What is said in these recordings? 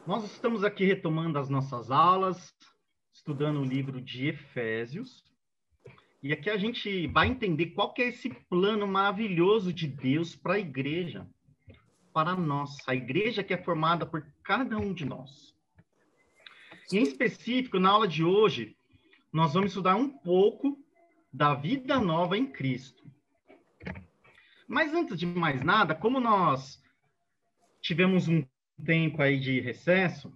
Nós estamos aqui retomando as nossas aulas, estudando o livro de Efésios, e aqui a gente vai entender qual que é esse plano maravilhoso de Deus para a igreja, para nós, a igreja que é formada por cada um de nós. E em específico, na aula de hoje, nós vamos estudar um pouco da vida nova em Cristo. Mas antes de mais nada, como nós tivemos um tempo aí de recesso,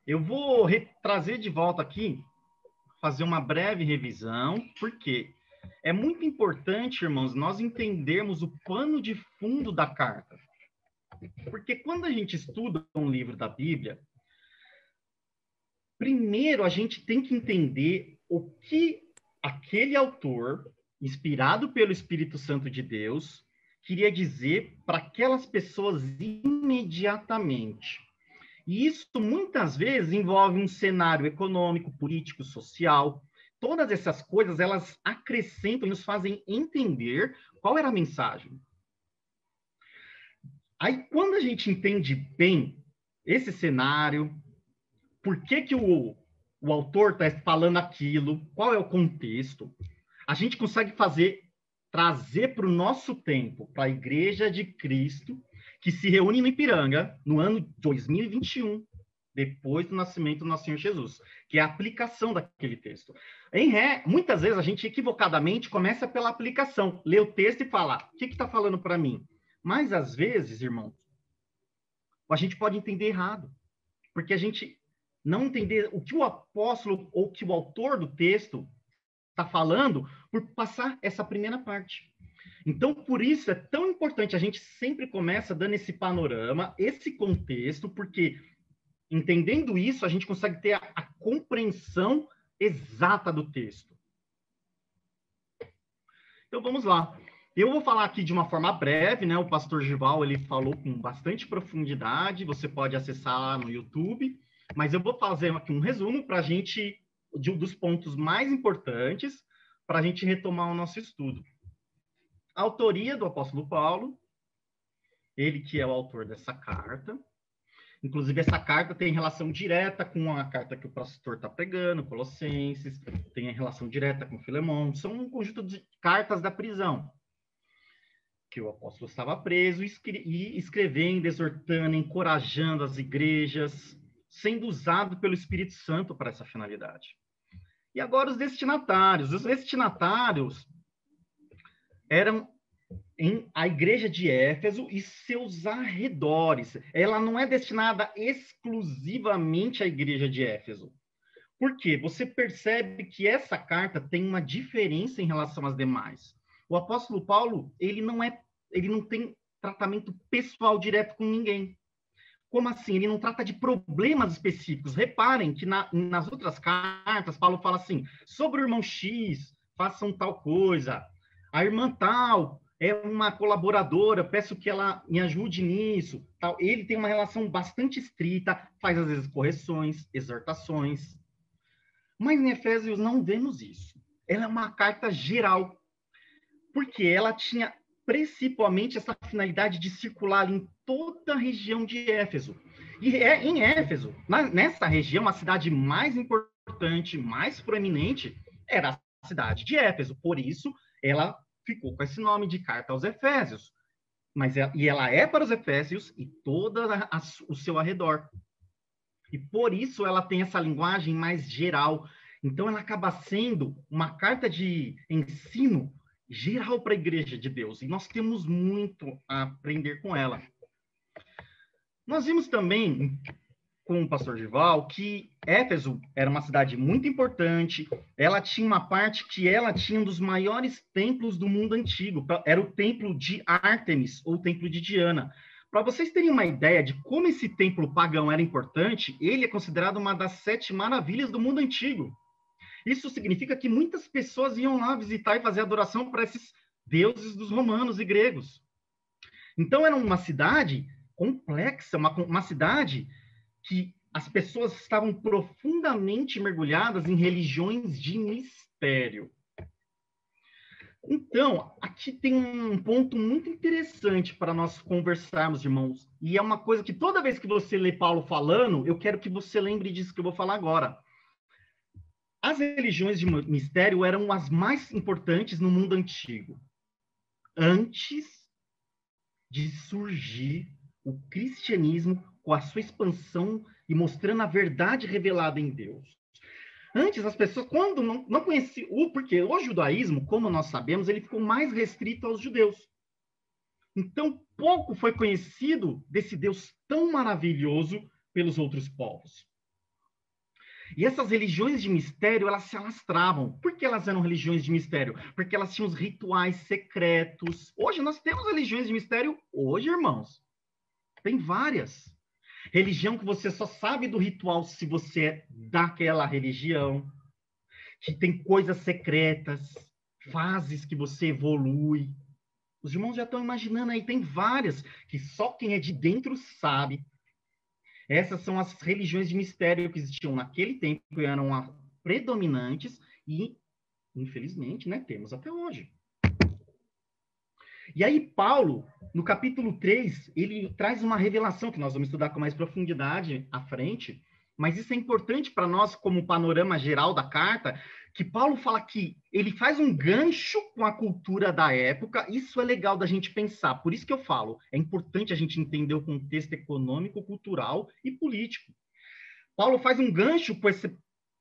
eu vou trazer de volta aqui, fazer uma breve revisão, porque é muito importante, irmãos, nós entendermos o pano de fundo da carta. Porque quando a gente estuda um livro da Bíblia, primeiro a gente tem que entender o que aquele autor, inspirado pelo Espírito Santo de Deus, queria dizer para aquelas pessoas imediatamente. E isso, muitas vezes, envolve um cenário econômico, político, social. Todas essas coisas, elas acrescentam e nos fazem entender qual era a mensagem. Aí, quando a gente entende bem esse cenário, por que o autor está falando aquilo, qual é o contexto, a gente consegue trazer para o nosso tempo, para a Igreja de Cristo, que se reúne no Ipiranga, no ano 2021, depois do nascimento do nosso Senhor Jesus, que é a aplicação daquele texto. Muitas vezes a gente equivocadamente começa pela aplicação, lê o texto e fala, o que está falando para mim? Mas às vezes, irmãos, a gente pode entender errado, porque a gente não entender o que o apóstolo ou que o autor do texto está falando por passar essa primeira parte. Então, por isso é tão importante, a gente sempre começa dando esse panorama, esse contexto, porque entendendo isso, a gente consegue ter a compreensão exata do texto. Então, vamos lá. Eu vou falar aqui de uma forma breve, né? O pastor Gival, ele falou com bastante profundidade, você pode acessar lá no YouTube, mas eu vou fazer aqui um resumo para a gente, dos pontos mais importantes, para a gente retomar o nosso estudo. A autoria do apóstolo Paulo, ele que é o autor dessa carta. Inclusive, essa carta tem relação direta com a carta que o pastor está pregando, Colossenses, tem relação direta com Filemão. São um conjunto de cartas da prisão, que o apóstolo estava preso e escrevendo, exortando, encorajando as igrejas, sendo usado pelo Espírito Santo para essa finalidade. E agora os destinatários. Os destinatários eram a igreja de Éfeso e seus arredores. Ela não é destinada exclusivamente à igreja de Éfeso. Por quê? Você percebe que essa carta tem uma diferença em relação às demais. O apóstolo Paulo, ele não tem tratamento pessoal direto com ninguém. Como assim? Ele não trata de problemas específicos. Reparem que nas outras cartas, Paulo fala assim, sobre o irmão X, façam tal coisa. A irmã tal é uma colaboradora, peço que ela me ajude nisso. Tal. Ele tem uma relação bastante estrita, faz às vezes correções, exortações. Mas em Efésios não vemos isso. Ela é uma carta geral, porque ela tinha principalmente essa finalidade de circular em toda a região de Éfeso. E em Éfeso, nessa região, a cidade mais importante, mais proeminente, era a cidade de Éfeso. Por isso, ela ficou com esse nome de Carta aos Efésios. E ela é para os Efésios e todo o seu arredor. E por isso ela tem essa linguagem mais geral. Então, ela acaba sendo uma carta de ensino geral para a Igreja de Deus. E nós temos muito a aprender com ela. Nós vimos também, com o pastor Gival, que Éfeso era uma cidade muito importante. Ela tinha uma parte que ela tinha um dos maiores templos do mundo antigo. Era o templo de Ártemis, ou o templo de Diana. Para vocês terem uma ideia de como esse templo pagão era importante, ele é considerado uma das 7 maravilhas do mundo antigo. Isso significa que muitas pessoas iam lá visitar e fazer adoração para esses deuses dos romanos e gregos. Então, era uma cidade complexa, uma cidade que as pessoas estavam profundamente mergulhadas em religiões de mistério. Então, aqui tem um ponto muito interessante para nós conversarmos, irmãos. E é uma coisa que toda vez que você lê Paulo falando, eu quero que você lembre disso que eu vou falar agora. As religiões de mistério eram as mais importantes no mundo antigo, antes de surgir o cristianismo com a sua expansão e mostrando a verdade revelada em Deus. Antes, as pessoas, quando não conheciam, porque o judaísmo, como nós sabemos, ele ficou mais restrito aos judeus. Então, pouco foi conhecido desse Deus tão maravilhoso pelos outros povos. E essas religiões de mistério, elas se alastravam. Por que elas eram religiões de mistério? Porque elas tinham os rituais secretos. Hoje nós temos religiões de mistério, hoje, irmãos. Tem várias. Religião que você só sabe do ritual se você é daquela religião, que tem coisas secretas, fases que você evolui. Os irmãos já estão imaginando aí, tem várias que só quem é de dentro sabe. Essas são as religiões de mistério que existiam naquele tempo, que eram predominantes e, infelizmente, né, temos até hoje. E aí, Paulo, no capítulo 3, ele traz uma revelação que nós vamos estudar com mais profundidade à frente, mas isso é importante para nós, como panorama geral da carta, que Paulo fala que ele faz um gancho com a cultura da época. Isso é legal da gente pensar. Por isso que eu falo, é importante a gente entender o contexto econômico, cultural e político. Paulo faz um gancho com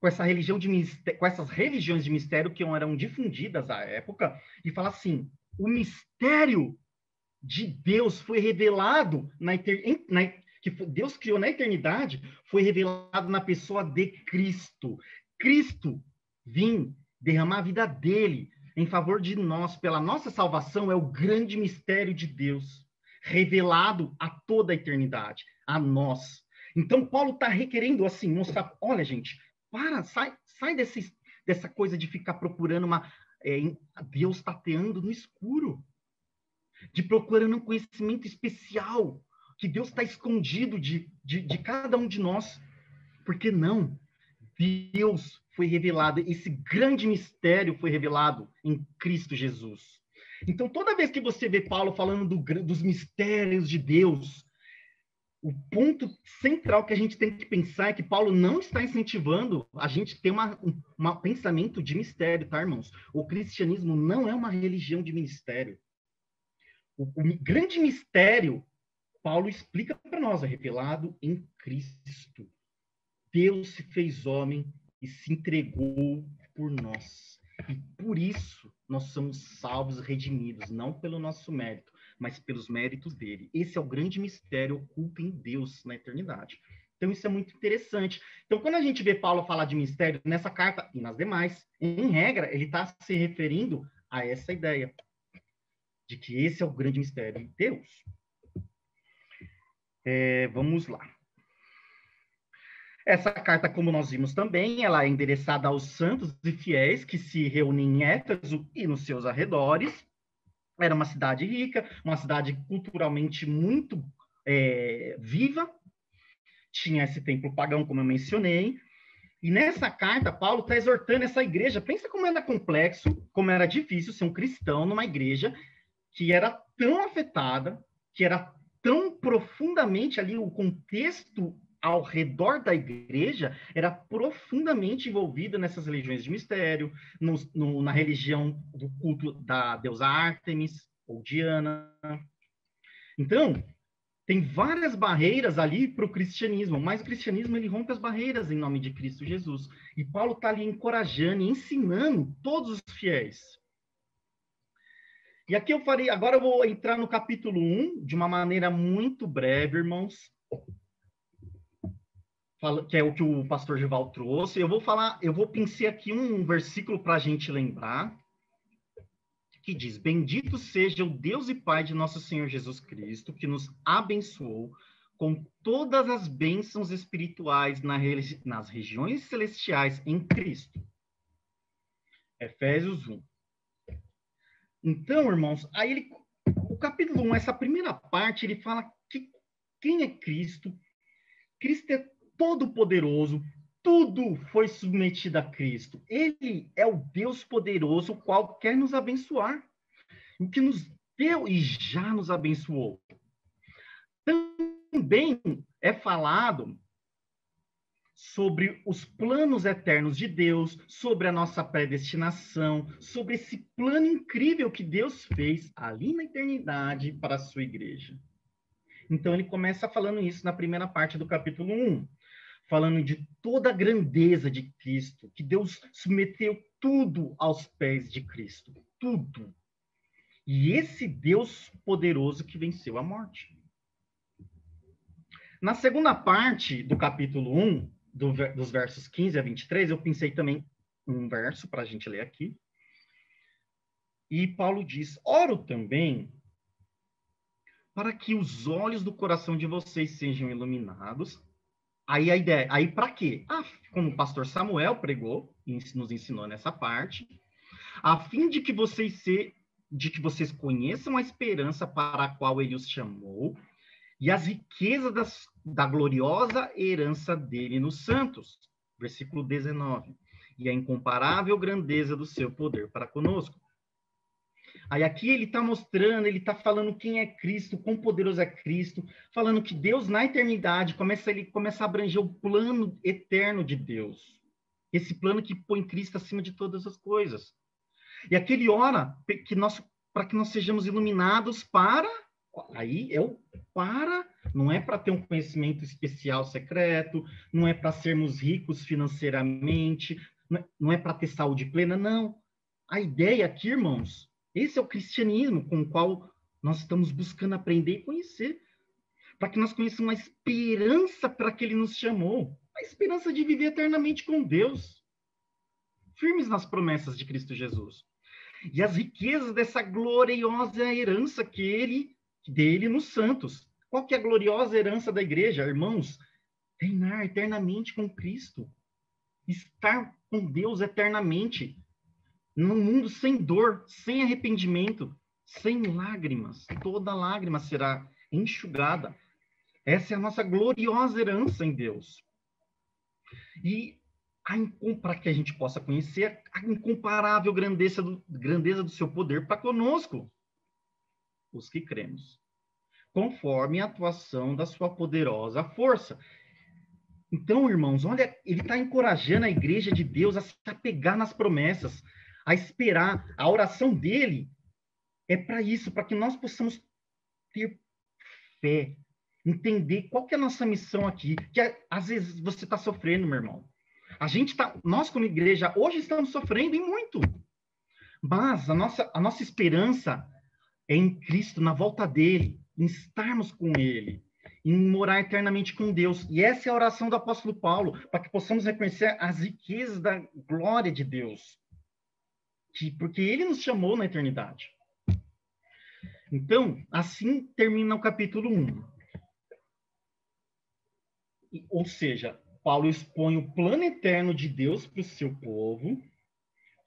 essa religião de mistério, com essas religiões de mistério que eram difundidas à época, e fala assim: o mistério de Deus foi revelado que Deus criou na eternidade, foi revelado na pessoa de Cristo. Cristo vim derramar a vida dele em favor de nós, pela nossa salvação, é o grande mistério de Deus, revelado a toda a eternidade, a nós. Então, Paulo está requerendo, assim, mostrar, olha, gente, sai dessa coisa de ficar procurando Deus tateando no escuro, de procurando um conhecimento especial, que Deus está escondido de cada um de nós. Porque não? Deus foi revelado, esse grande mistério foi revelado em Cristo Jesus. Então, toda vez que você vê Paulo falando dos mistérios de Deus, o ponto central que a gente tem que pensar é que Paulo não está incentivando a gente ter um pensamento de mistério, tá, irmãos? O cristianismo não é uma religião de mistério. O grande mistério, Paulo explica para nós, é revelado em Cristo. Deus se fez homem e se entregou por nós. E por isso nós somos salvos, redimidos, não pelo nosso mérito, mas pelos méritos dele. Esse é o grande mistério oculto em Deus na eternidade. Então isso é muito interessante. Então quando a gente vê Paulo falar de mistério nessa carta e nas demais, em regra, ele está se referindo a essa ideia de que esse é o grande mistério de Deus. Vamos lá. Essa carta, como nós vimos também, ela é endereçada aos santos e fiéis que se reúnem em Éfeso e nos seus arredores. Era uma cidade rica, uma cidade culturalmente muito viva. Tinha esse templo pagão, como eu mencionei. E nessa carta, Paulo está exortando essa igreja. Pensa como era complexo, como era difícil ser um cristão numa igreja que era tão afetada, que era tão profundamente ali o contexto ao redor da igreja era profundamente envolvida nessas religiões de mistério, na religião do culto da deusa Ártemis ou Diana. Então, tem várias barreiras ali para o cristianismo, mas o cristianismo ele rompe as barreiras em nome de Cristo Jesus. E Paulo está ali encorajando e ensinando todos os fiéis. E aqui agora eu vou entrar no capítulo 1 de uma maneira muito breve, irmãos, que é o que o pastor Gival trouxe. Eu vou pensar aqui um versículo para a gente lembrar, que diz: Bendito seja o Deus e Pai de nosso Senhor Jesus Cristo, que nos abençoou com todas as bênçãos espirituais nas regiões celestiais em Cristo. Efésios 1. Então, irmãos, o capítulo 1, essa primeira parte, ele fala que quem é Cristo? Cristo é todo-poderoso, tudo foi submetido a Cristo. Ele é o Deus poderoso, o qual quer nos abençoar, o que nos deu e já nos abençoou. Também é falado sobre os planos eternos de Deus, sobre a nossa predestinação, sobre esse plano incrível que Deus fez ali na eternidade para a sua igreja. Então, ele começa falando isso na primeira parte do capítulo 1, falando de toda a grandeza de Cristo, que Deus submeteu tudo aos pés de Cristo, tudo. E esse Deus poderoso que venceu a morte. Na segunda parte do capítulo 1, dos versos 15 a 23, eu pensei também um verso para a gente ler aqui. E Paulo diz: oro também para que os olhos do coração de vocês sejam iluminados. Aí a ideia, aí para quê? Como o pastor Samuel pregou e nos ensinou nessa parte, a fim de que vocês conheçam a esperança para a qual ele os chamou e as riquezas da gloriosa herança dele nos santos. Versículo 19. E a incomparável grandeza do seu poder para conosco. Aí aqui ele está mostrando, ele está falando quem é Cristo, quão poderoso é Cristo, falando que Deus na eternidade ele começa a abranger o plano eterno de Deus. Esse plano que põe Cristo acima de todas as coisas. E aqui ele ora para que nós sejamos iluminados não é para ter um conhecimento especial secreto, não é para sermos ricos financeiramente, não é para ter saúde plena, não. A ideia aqui, irmãos, esse é o cristianismo com o qual nós estamos buscando aprender e conhecer, para que nós conheçamos a esperança para que ele nos chamou, a esperança de viver eternamente com Deus, firmes nas promessas de Cristo Jesus. E as riquezas dessa gloriosa herança dele nos santos. Qual que é a gloriosa herança da igreja, irmãos? Reinar eternamente com Cristo. Estar com Deus eternamente. Num mundo sem dor, sem arrependimento, sem lágrimas. Toda lágrima será enxugada. Essa é a nossa gloriosa herança em Deus. E para que a gente possa conhecer a incomparável grandeza do seu poder para conosco, os que cremos, conforme a atuação da sua poderosa força. Então, irmãos, olha, ele está encorajando a igreja de Deus a se apegar nas promessas, a esperar. A oração dele é para isso, para que nós possamos ter fé, entender qual que é a nossa missão aqui, que às vezes você está sofrendo, meu irmão. Nós como igreja, hoje estamos sofrendo e muito. Mas a nossa esperança é em Cristo, na volta dele, em estarmos com ele, em morar eternamente com Deus. E essa é a oração do apóstolo Paulo, para que possamos reconhecer as riquezas da glória de Deus. Porque ele nos chamou na eternidade. Então, assim termina o capítulo 1. Ou seja, Paulo expõe o plano eterno de Deus para o seu povo,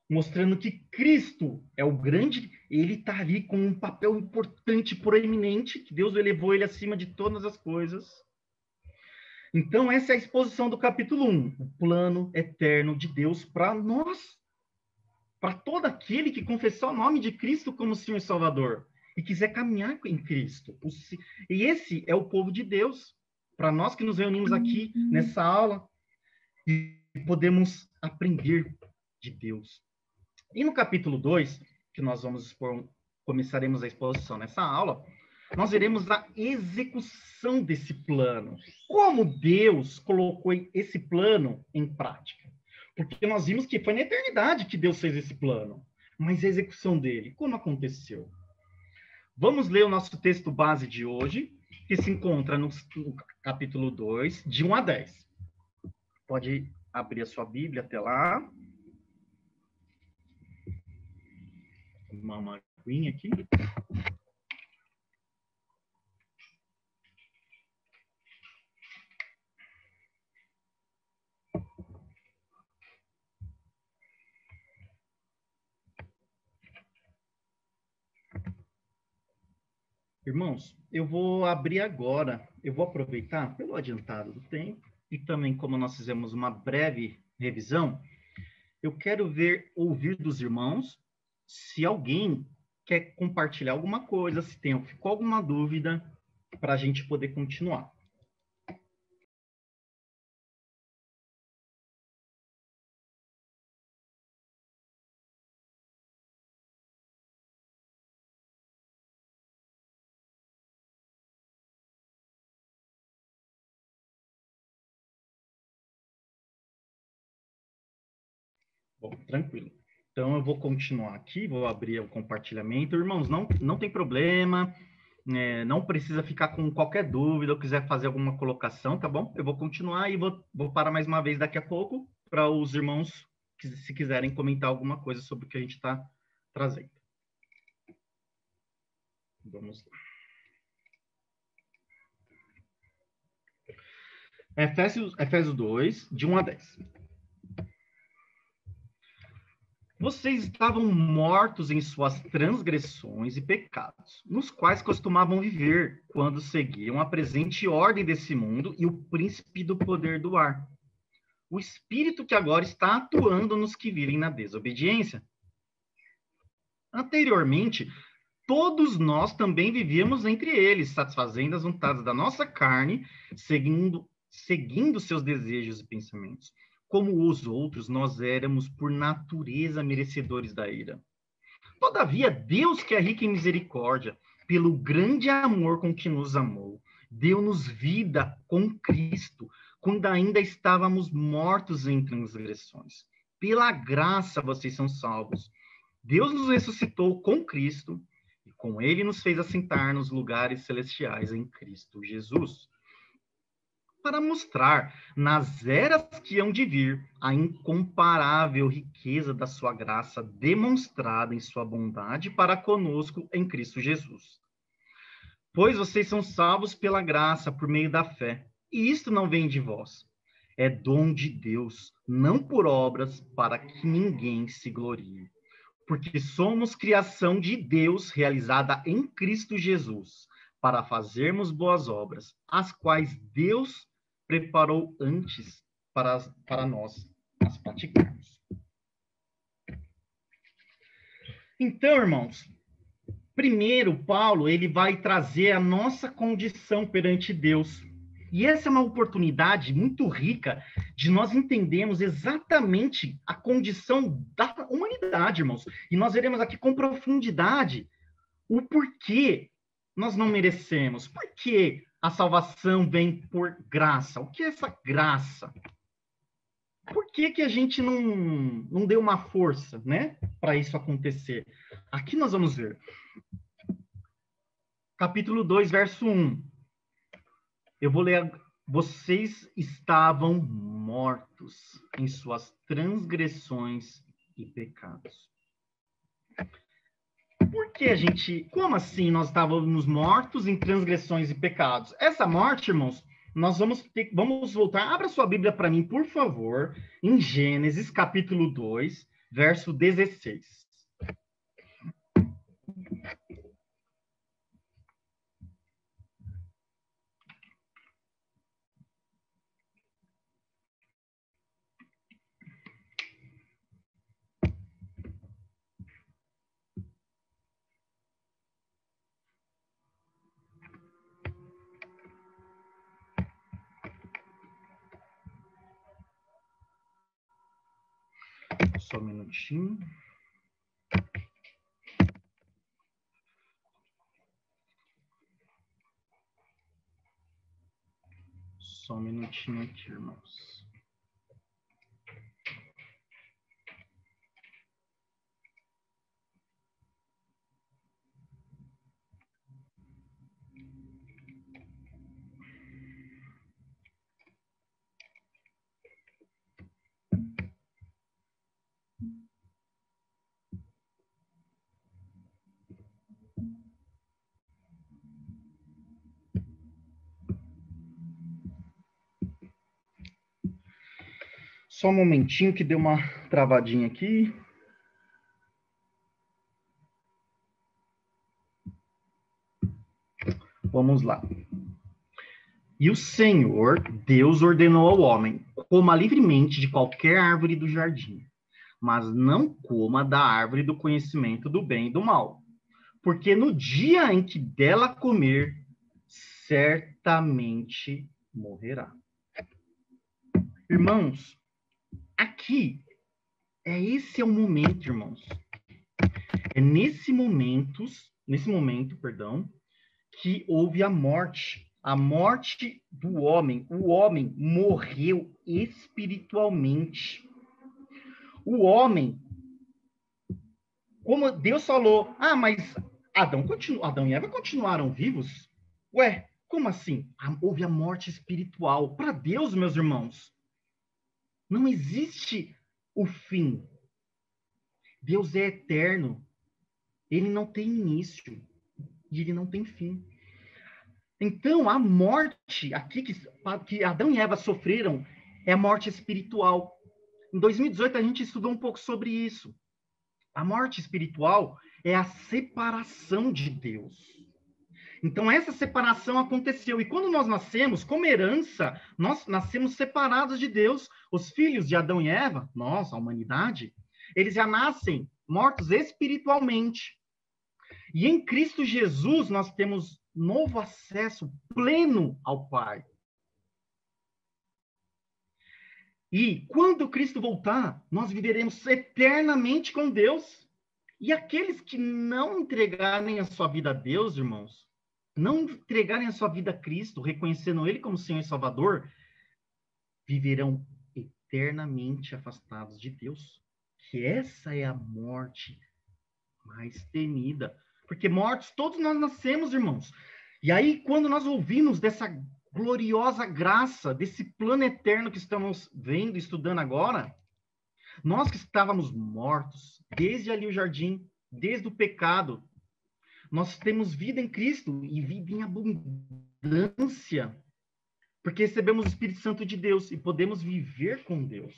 mostrando que Cristo é o grande, ele está ali com um papel importante, proeminente, que Deus elevou ele acima de todas as coisas. Então, essa é a exposição do capítulo 1, o plano eterno de Deus para nós, para todo aquele que confessou o nome de Cristo como Senhor e Salvador e quiser caminhar em Cristo. E esse é o povo de Deus, para nós que nos reunimos aqui nessa aula e podemos aprender de Deus. E no capítulo 2, que nós começaremos a exposição nessa aula, nós veremos a execução desse plano. Como Deus colocou esse plano em prática. Porque nós vimos que foi na eternidade que Deus fez esse plano. Mas a execução dele, como aconteceu? Vamos ler o nosso texto base de hoje, que se encontra no capítulo 2, de 1 a 10. Pode abrir a sua Bíblia até lá. Uma aguinha aqui. Irmãos, eu vou abrir agora, eu vou aproveitar pelo adiantado do tempo e também como nós fizemos uma breve revisão, eu quero ouvir dos irmãos se alguém quer compartilhar alguma coisa, se ficou alguma dúvida, para a gente poder continuar. Bom, tranquilo. Então, eu vou continuar aqui, vou abrir o compartilhamento. Irmãos, não tem problema, não precisa ficar com qualquer dúvida ou quiser fazer alguma colocação, tá bom? Eu vou continuar e vou parar mais uma vez daqui a pouco para os irmãos, se quiserem comentar alguma coisa sobre o que a gente está trazendo. Vamos lá. Efésios 2, de 1 a 10. Vocês estavam mortos em suas transgressões e pecados, nos quais costumavam viver quando seguiam a presente ordem desse mundo e o príncipe do poder do ar, o espírito que agora está atuando nos que vivem na desobediência. Anteriormente, todos nós também vivíamos entre eles, satisfazendo as vontades da nossa carne, seguindo seus desejos e pensamentos. Como os outros, nós éramos, por natureza, merecedores da ira. Todavia, Deus, que é rico em misericórdia, pelo grande amor com que nos amou, deu-nos vida com Cristo, quando ainda estávamos mortos em transgressões. Pela graça vocês são salvos. Deus nos ressuscitou com Cristo, e com ele nos fez assentar nos lugares celestiais em Cristo Jesus, para mostrar, nas eras que hão de vir, a incomparável riqueza da sua graça demonstrada em sua bondade para conosco em Cristo Jesus. Pois vocês são salvos pela graça, por meio da fé, e isto não vem de vós. É dom de Deus, não por obras, para que ninguém se glorie. Porque somos criação de Deus realizada em Cristo Jesus, para fazermos boas obras, as quais Deus preparou antes para nós as praticarmos. Então, irmãos, primeiro, Paulo, ele vai trazer a nossa condição perante Deus. E essa é uma oportunidade muito rica de nós entendermos exatamente a condição da humanidade, irmãos. E nós veremos aqui com profundidade o porquê nós não merecemos, por que a salvação vem por graça. O que é essa graça? Por que a gente não deu uma força, né, para isso acontecer? Aqui nós vamos ver. Capítulo 2, verso 1. Eu vou ler. Vocês estavam mortos em suas transgressões e pecados. Por que como assim nós estávamos mortos em transgressões e pecados? Essa morte, irmãos, nós vamos voltar. Abra sua Bíblia para mim, por favor, em Gênesis, capítulo 2, verso 16. Só um minutinho. Só um minutinho aqui, irmãos. Só um momentinho que deu uma travadinha aqui. Vamos lá. E o Senhor, Deus, ordenou ao homem: coma livremente de qualquer árvore do jardim, mas não coma da árvore do conhecimento do bem e do mal, porque no dia em que dela comer, certamente morrerá. Irmãos, aqui, esse é o momento, irmãos. É nesse momento, perdão, que houve a morte do homem. O homem morreu espiritualmente. O homem, como Deus falou, mas Adão e Eva continuaram vivos? Ué, como assim? Houve a morte espiritual. Para Deus, meus irmãos, não existe o fim. Deus é eterno. Ele não tem início e ele não tem fim. Então, a morte aqui que Adão e Eva sofreram é a morte espiritual. Em 2018, a gente estudou um pouco sobre isso. A morte espiritual é a separação de Deus. Então, essa separação aconteceu. E quando nós nascemos, como herança, nós nascemos separados de Deus. Os filhos de Adão e Eva, nós, a humanidade, eles já nascem mortos espiritualmente. E em Cristo Jesus, nós temos novo acesso pleno ao Pai. E quando Cristo voltar, nós viveremos eternamente com Deus. E aqueles que não entregarem a sua vida a Deus, irmãos, não entregarem a sua vida a Cristo, reconhecendo Ele como Senhor e Salvador, viverão eternamente afastados de Deus. Que essa é a morte mais temida. Porque mortos, todos nós nascemos, irmãos. E aí, quando nós ouvimos dessa gloriosa graça, desse plano eterno que estamos vendo, estudando agora, nós que estávamos mortos, desde ali o jardim, desde o pecado, nós temos vida em Cristo e vida em abundância, porque recebemos o Espírito Santo de Deus e podemos viver com Deus.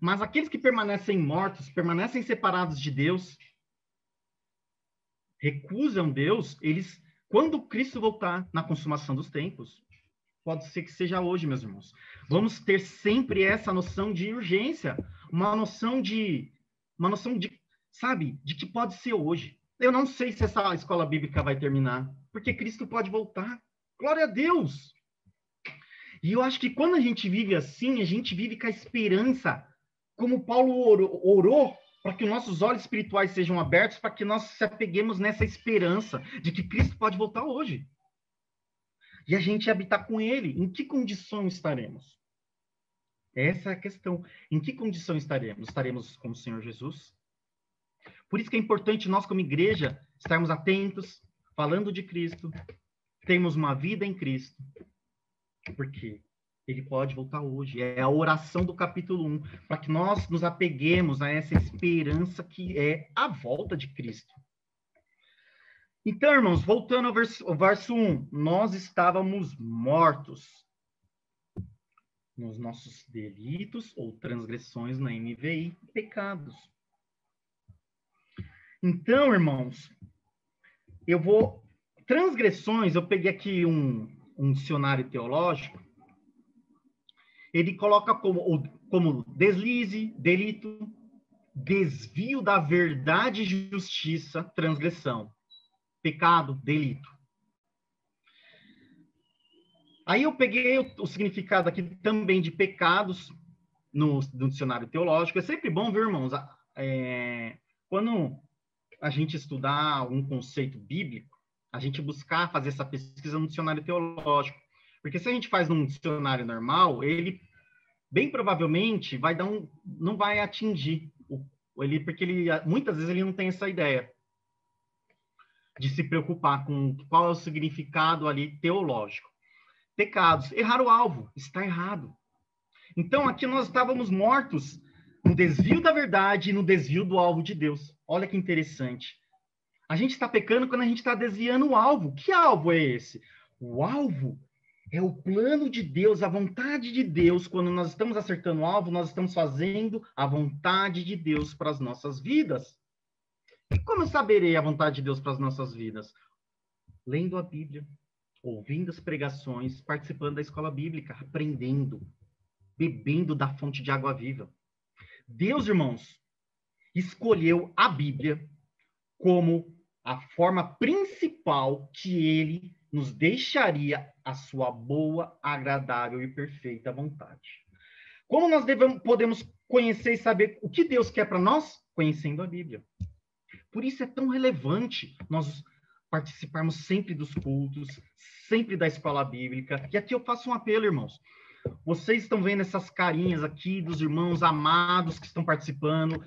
Mas aqueles que permanecem mortos, permanecem separados de Deus, recusam Deus, eles, quando Cristo voltar na consumação dos tempos, pode ser que seja hoje, meus irmãos, vamos ter sempre essa noção de urgência, uma noção de, sabe, de que pode ser hoje. Eu não sei se essa escola bíblica vai terminar, porque Cristo pode voltar. Glória a Deus! E eu acho que quando a gente vive assim, a gente vive com a esperança, como Paulo orou para que nossos olhos espirituais sejam abertos, para que nós se apeguemos nessa esperança de que Cristo pode voltar hoje. E a gente habitar com Ele. Em que condição estaremos? Essa é a questão. Em que condição estaremos? Estaremos com o Senhor Jesus? Por isso que é importante nós, como igreja, estarmos atentos, falando de Cristo, termos uma vida em Cristo. Porque Ele pode voltar hoje. É a oração do capítulo 1, para que nós nos apeguemos a essa esperança que é a volta de Cristo. Então, irmãos, voltando ao verso 1, nós estávamos mortos nos nossos delitos ou transgressões na NVI, pecados. Então, irmãos, transgressões, eu peguei aqui um dicionário teológico, ele coloca como deslize, delito, desvio da verdade e justiça, transgressão. Pecado, delito. Aí eu peguei o significado aqui também de pecados no dicionário teológico. É sempre bom, viu, irmãos? Quando a gente estudar algum conceito bíblico, a gente buscar fazer essa pesquisa no dicionário teológico. Porque se a gente faz num dicionário normal, ele bem provavelmente não vai atingir porque muitas vezes ele não tem essa ideia de se preocupar com qual é o significado ali teológico. Pecados, errar o alvo, está errado. Então, aqui nós estávamos mortos no desvio da verdade e no desvio do alvo de Deus. Olha que interessante. A gente está pecando quando a gente está desviando o alvo. Que alvo é esse? O alvo é o plano de Deus, a vontade de Deus. Quando nós estamos acertando o alvo, nós estamos fazendo a vontade de Deus para as nossas vidas. E como eu saberei a vontade de Deus para as nossas vidas? Lendo a Bíblia, ouvindo as pregações, participando da escola bíblica, aprendendo, bebendo da fonte de água viva. Deus, irmãos, escolheu a Bíblia como a forma principal que ele nos deixaria a sua boa, agradável e perfeita vontade. Como nós podemos conhecer e saber o que Deus quer para nós? Conhecendo a Bíblia. Por isso é tão relevante nós participarmos sempre dos cultos, sempre da escola bíblica. E aqui eu faço um apelo, irmãos. Vocês estão vendo essas carinhas aqui dos irmãos amados que estão participando.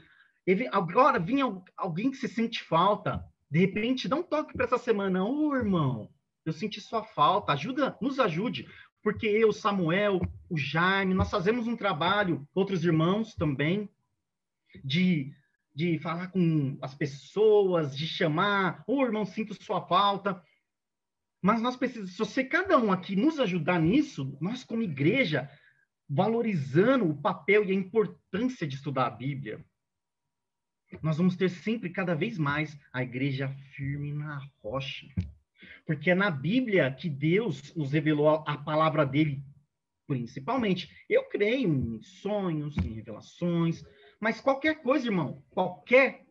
Agora vinha alguém que se sente falta. De repente, dá um toque para essa semana. Ô, irmão, eu senti sua falta. Nos ajude. Porque eu, Samuel, o Jaime, nós fazemos um trabalho, outros irmãos também, de falar com as pessoas, de chamar, ô, irmão, sinto sua falta. Mas nós precisamos, se você, cada um aqui, nos ajudar nisso, nós como igreja, valorizando o papel e a importância de estudar a Bíblia, nós vamos ter sempre, cada vez mais, a igreja firme na rocha. Porque é na Bíblia que Deus nos revelou a palavra dele, principalmente. Eu creio em sonhos, em revelações, mas qualquer coisa, irmão, qualquer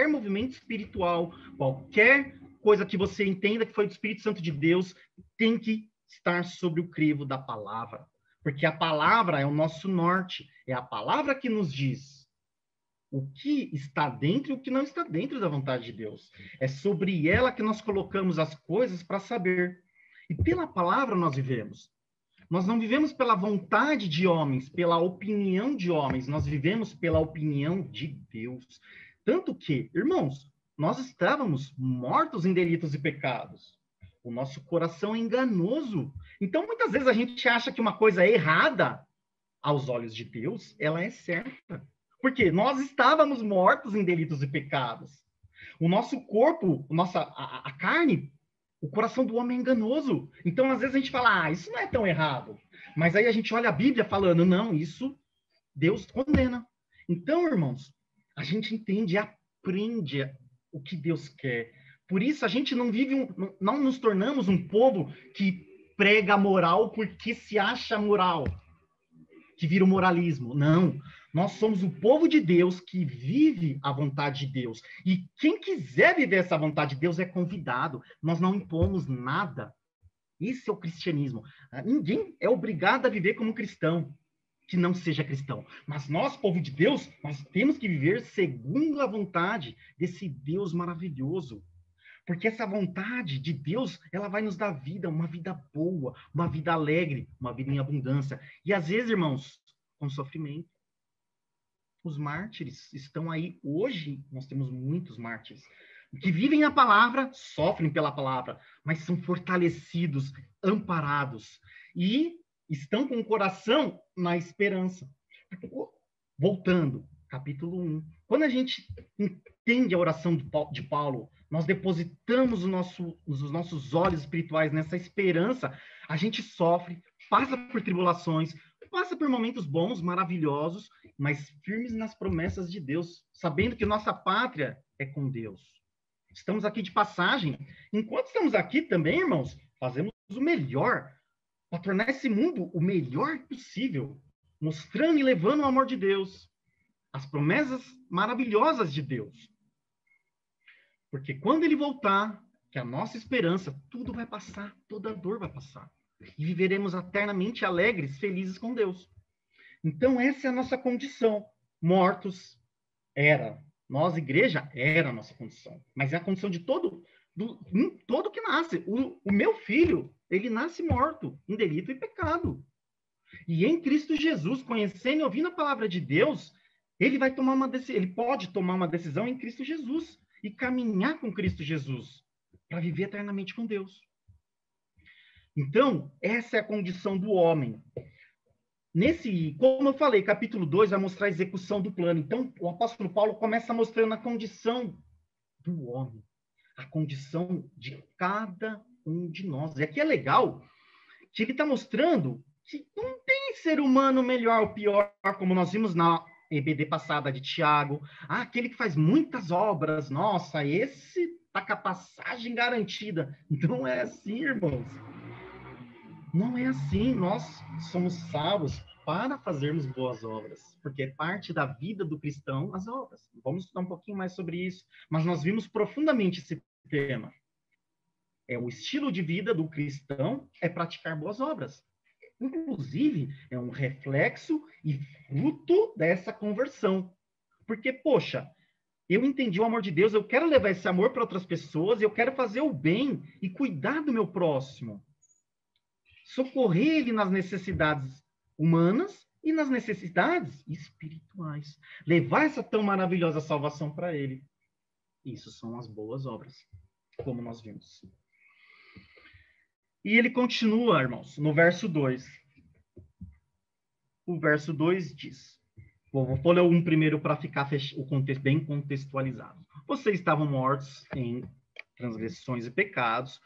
movimento espiritual, qualquer coisa que você entenda que foi do Espírito Santo de Deus, tem que estar sobre o crivo da palavra. Porque a palavra é o nosso norte, é a palavra que nos diz o que está dentro e o que não está dentro da vontade de Deus. É sobre ela que nós colocamos as coisas para saber. E pela palavra nós vivemos. Nós não vivemos pela vontade de homens, pela opinião de homens, nós vivemos pela opinião de Deus. Tanto que, irmãos, nós estávamos mortos em delitos e pecados. O nosso coração é enganoso. Então, muitas vezes a gente acha que uma coisa é errada aos olhos de Deus, ela é certa. Porque nós estávamos mortos em delitos e pecados. O nosso corpo, a carne, o coração do homem é enganoso. Então, às vezes a gente fala, isso não é tão errado. Mas aí a gente olha a Bíblia falando, não, isso Deus condena. Então, irmãos, a gente entende e aprende o que Deus quer. Por isso, a gente não não nos tornamos um povo que prega a moral porque se acha moral, que vira o moralismo. Não. Nós somos o povo de Deus que vive a vontade de Deus. E quem quiser viver essa vontade de Deus é convidado. Nós não impomos nada. Esse é o cristianismo. Ninguém é obrigado a viver como cristão que não seja cristão. Mas nós, povo de Deus, nós temos que viver segundo a vontade desse Deus maravilhoso. Porque essa vontade de Deus, ela vai nos dar vida, uma vida boa, uma vida alegre, uma vida em abundância. E às vezes, irmãos, com sofrimento. Os mártires estão aí. Hoje, nós temos muitos mártires que vivem a palavra, sofrem pela palavra, mas são fortalecidos, amparados e estão com o coração na esperança. Voltando, capítulo 1. Quando a gente entende a oração de Paulo, nós depositamos os nossos olhos espirituais nessa esperança, a gente sofre, passa por tribulações, passa por momentos bons, maravilhosos, mas firmes nas promessas de Deus, sabendo que nossa pátria é com Deus. Estamos aqui de passagem. Enquanto estamos aqui também, irmãos, fazemos o melhor para tornar esse mundo o melhor possível, mostrando e levando o amor de Deus, as promessas maravilhosas de Deus. Porque quando ele voltar, que a nossa esperança, tudo vai passar, toda dor vai passar. E viveremos eternamente alegres, felizes com Deus. Então, essa é a nossa condição. Mortos, nós, igreja, era a nossa condição. Mas é a condição de todo que nasce. O meu filho, ele nasce morto, em delito e pecado. E em Cristo Jesus, conhecendo e ouvindo a palavra de Deus, ele pode tomar uma decisão em Cristo Jesus e caminhar com Cristo Jesus para viver eternamente com Deus. Então, essa é a condição do homem. Como eu falei, capítulo 2 vai mostrar a execução do plano. Então, o apóstolo Paulo começa mostrando a condição do homem, a condição de cada um de nós. E aqui é legal que ele está mostrando que não tem ser humano melhor ou pior, como nós vimos na EBD passada de Tiago. Aquele que faz muitas obras, nossa, esse tá com a passagem garantida. Não é assim, irmãos. Não é assim. Nós somos salvos para fazermos boas obras, porque é parte da vida do cristão as obras. Vamos estudar um pouquinho mais sobre isso, mas nós vimos profundamente esse tema. O estilo de vida do cristão é praticar boas obras. Inclusive, é um reflexo e fruto dessa conversão. Porque, poxa, eu entendi o amor de Deus, eu quero levar esse amor para outras pessoas, eu quero fazer o bem e cuidar do meu próximo. Socorrer ele nas necessidades humanas e nas necessidades espirituais. Levar essa tão maravilhosa salvação para ele. Isso são as boas obras, como nós vimos. E ele continua, irmãos, no verso 2. O verso 2 diz: vou ler um primeiro para ficar o contexto bem contextualizado. Vocês estavam mortos em transgressões e pecados,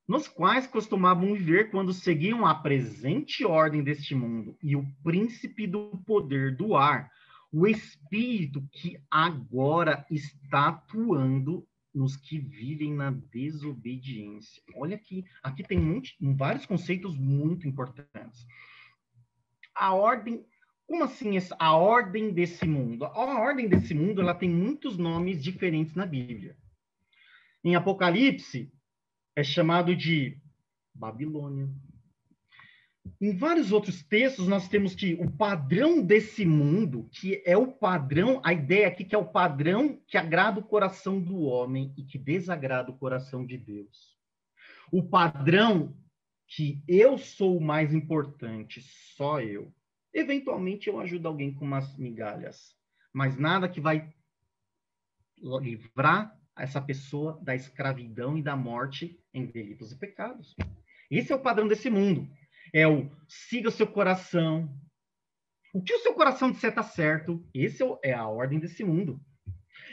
nos quais costumavam viver quando seguiam a presente ordem deste mundo e o príncipe do poder do ar, o espírito que agora está atuando nos que vivem na desobediência. Olha aqui tem vários conceitos muito importantes. A ordem, como assim a ordem desse mundo? A ordem desse mundo, ela tem muitos nomes diferentes na Bíblia. Em Apocalipse, é chamado de Babilônia. Em vários outros textos, nós temos que o padrão desse mundo, que é o padrão, a ideia aqui que é o padrão que agrada o coração do homem e que desagrada o coração de Deus. O padrão que eu sou o mais importante, só eu. Eventualmente eu ajudo alguém com umas migalhas, mas nada que vai livrar essa pessoa da escravidão e da morte em delitos e pecados. Esse é o padrão desse mundo. É o siga o seu coração. O que o seu coração disser está certo. Esse é a ordem desse mundo.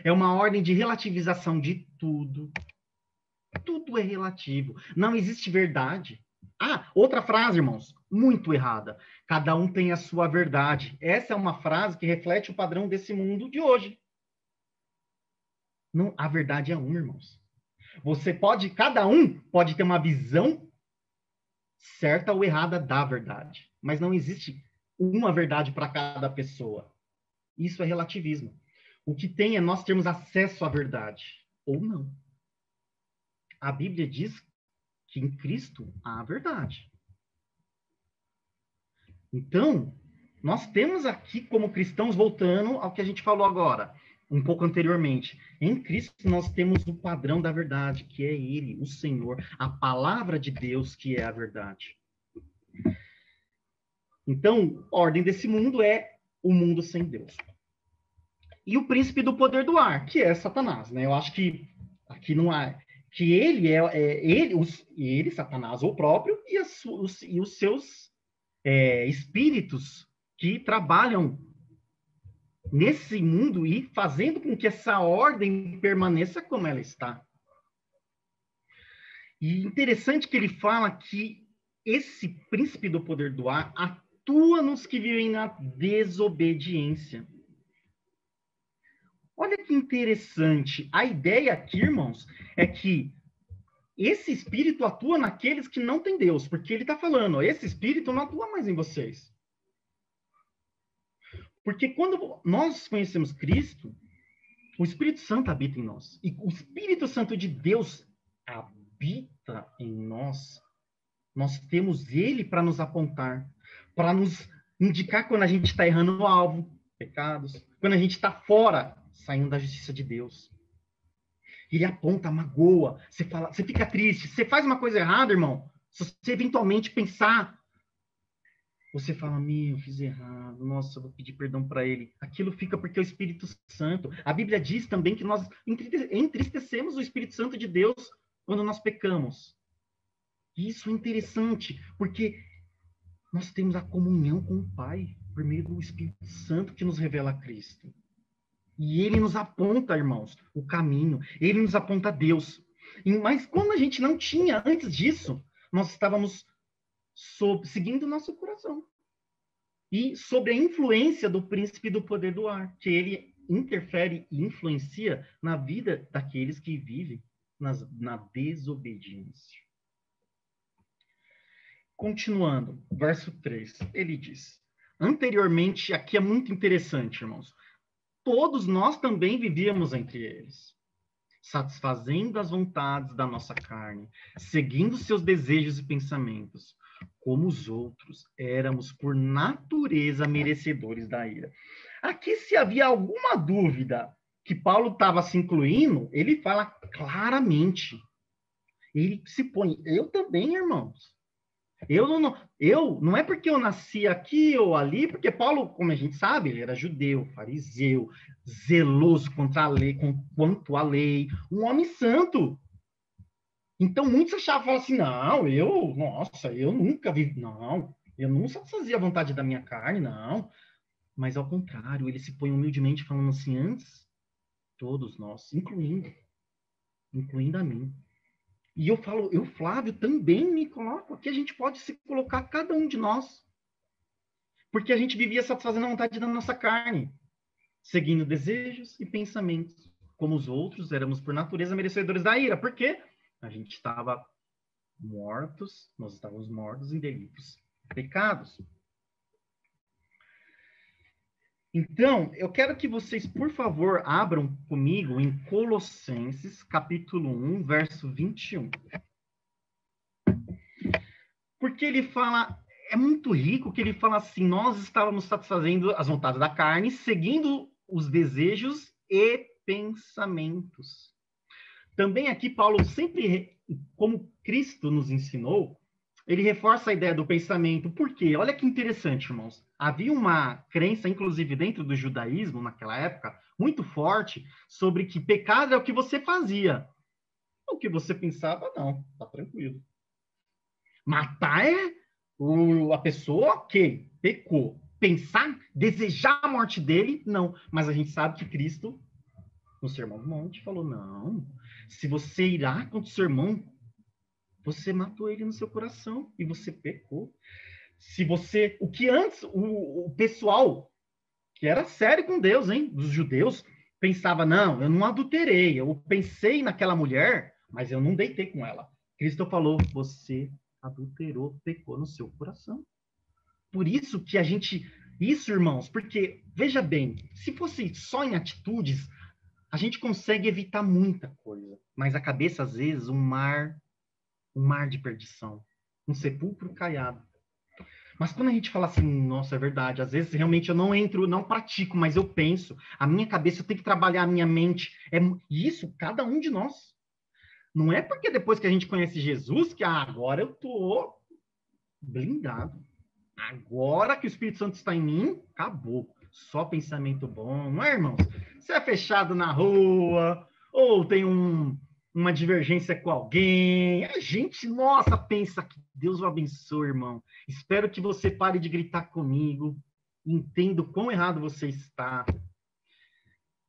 É uma ordem de relativização de tudo. Tudo é relativo. Não existe verdade. Ah, outra frase, irmãos, muito errada. Cada um tem a sua verdade. Essa é uma frase que reflete o padrão desse mundo de hoje. Não, a verdade é uma, irmãos. Cada um pode ter uma visão certa ou errada da verdade, mas não existe uma verdade para cada pessoa. Isso é relativismo. O que tem é nós termos acesso à verdade, ou não. A Bíblia diz que em Cristo há a verdade. Então, nós temos aqui como cristãos, voltando ao que a gente falou agora, um pouco anteriormente. Em Cristo nós temos o padrão da verdade, que é Ele, o Senhor, a palavra de Deus, que é a verdade. Então, a ordem desse mundo é o mundo sem Deus. E o príncipe do poder do ar, que é Satanás, né? Eu acho que aqui não há... Que ele ele, Satanás, o próprio, e os seus espíritos que trabalham nesse mundo e fazendo com que essa ordem permaneça como ela está. E interessante que ele fala que esse príncipe do poder do ar atua nos que vivem na desobediência. Olha que interessante. A ideia aqui, irmãos, é que esse espírito atua naqueles que não têm Deus, porque ele está falando, esse espírito não atua mais em vocês. Porque quando nós conhecemos Cristo, o Espírito Santo habita em nós. E o Espírito Santo de Deus habita em nós. Nós temos ele para nos apontar, para nos indicar quando a gente está errando o alvo, pecados, quando a gente está fora, saindo da justiça de Deus. Ele aponta, magoa, você fica triste, você faz uma coisa errada, irmão. Se você eventualmente pensar, você fala, eu fiz errado, nossa, eu vou pedir perdão para ele. Aquilo fica porque é o Espírito Santo. A Bíblia diz também que nós entristecemos o Espírito Santo de Deus quando nós pecamos. E isso é interessante, porque nós temos a comunhão com o Pai, por meio do Espírito Santo que nos revela Cristo. E ele nos aponta, irmãos, o caminho. Ele nos aponta Deus. Mas como a gente não tinha antes disso, nós estávamos seguindo o nosso coração. E sobre a influência do príncipe do poder do ar, que ele interfere e influencia na vida daqueles que vivem na desobediência. Continuando, verso 3, ele diz: anteriormente, aqui é muito interessante, irmãos, todos nós também vivíamos entre eles, satisfazendo as vontades da nossa carne, seguindo seus desejos e pensamentos. Como os outros, éramos por natureza merecedores da ira. Aqui, se havia alguma dúvida que Paulo estava se incluindo, ele fala claramente. Ele se põe, eu também, irmãos. Não é porque eu nasci aqui ou ali, porque Paulo, como a gente sabe, ele era judeu, fariseu, zeloso contra a lei, quanto à lei, um homem santo. Então, muitos achavam assim, não, eu nunca vi, não, eu não satisfazia a vontade da minha carne, não. Mas, ao contrário, ele se põe humildemente falando assim, antes, todos nós, incluindo a mim. E eu falo, eu, Flávio, também me coloco, aqui a gente pode se colocar cada um de nós. Porque a gente vivia satisfazendo a vontade da nossa carne, seguindo desejos e pensamentos. Como os outros, éramos por natureza merecedores da ira. Por quê? A gente estava mortos, nós estávamos mortos em delitos, pecados. Então, eu quero que vocês, por favor, abram comigo em Colossenses, capítulo 1, verso 21. Porque ele fala, é muito rico que ele fala assim, nós estávamos satisfazendo as vontades da carne, seguindo os desejos e pensamentos. Também aqui Paulo sempre, como Cristo nos ensinou, ele reforça a ideia do pensamento. Por quê? Olha que interessante, irmãos. Havia uma crença, inclusive dentro do judaísmo, naquela época, muito forte, sobre que pecado é o que você fazia. O que você pensava, não, tá tranquilo. Matar é a pessoa, ok, pecou. Pensar, desejar a morte dele, não. Mas a gente sabe que Cristo, no Sermão do Monte, falou, não, se você irá contra o seu irmão, você matou ele no seu coração e você pecou. Se você, o que antes, o pessoal que era sério com Deus, hein, dos judeus, pensava, não, eu não adulterei, eu pensei naquela mulher, mas eu não deitei com ela. Cristo falou, você adulterou, pecou no seu coração. Por isso que a gente, isso, irmãos, porque, veja bem, se fosse só em atitudes, a gente consegue evitar muita coisa, mas a cabeça, às vezes, um mar de perdição, um sepulcro caiado. Mas quando a gente fala assim, nossa, é verdade, às vezes realmente eu não entro, não pratico, mas eu penso, a minha cabeça, eu tenho que trabalhar a minha mente. É isso, cada um de nós. Não é porque depois que a gente conhece Jesus que agora eu tô blindado. Agora que o Espírito Santo está em mim, acabou. Só pensamento bom, não é, irmãos? Você é fechado na rua, ou tem uma divergência com alguém. A gente, nossa, pensa que Deus o abençoe, irmão. Espero que você pare de gritar comigo. Entendo quão errado você está.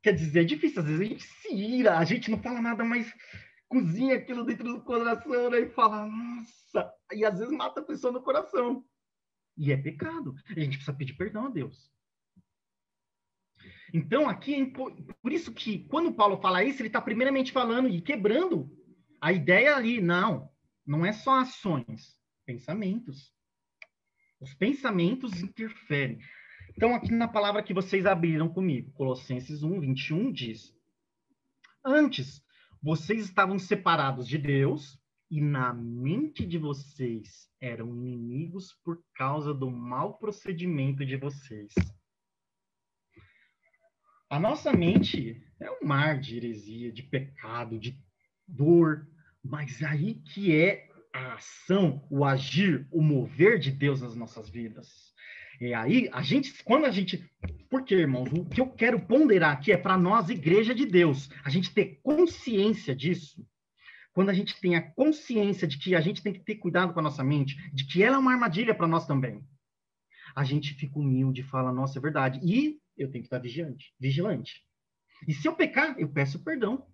Quer dizer, é difícil, às vezes a gente se ira, a gente não fala nada, mas cozinha aquilo dentro do coração, né? E fala, nossa, e às vezes mata a pessoa no coração. E é pecado. A gente precisa pedir perdão a Deus. Então, aqui, por isso que, quando Paulo fala isso, ele está primeiramente falando e quebrando a ideia ali. Não é só ações, pensamentos. Os pensamentos interferem. Então, aqui na palavra que vocês abriram comigo, Colossenses 1, 21, diz: antes, vocês estavam separados de Deus e na mente de vocês eram inimigos por causa do mau procedimento de vocês. A nossa mente é um mar de heresia, de pecado, de dor, mas aí que é a ação, o agir, o mover de Deus nas nossas vidas. E aí, quando a gente. Porque, irmãos, o que eu quero ponderar aqui é para nós, igreja de Deus, a gente ter consciência disso. Quando a gente tem a consciência de que a gente tem que ter cuidado com a nossa mente, de que ela é uma armadilha para nós também, a gente fica humilde e fala, nossa, é verdade. E eu tenho que estar vigilante. E se eu pecar, eu peço perdão.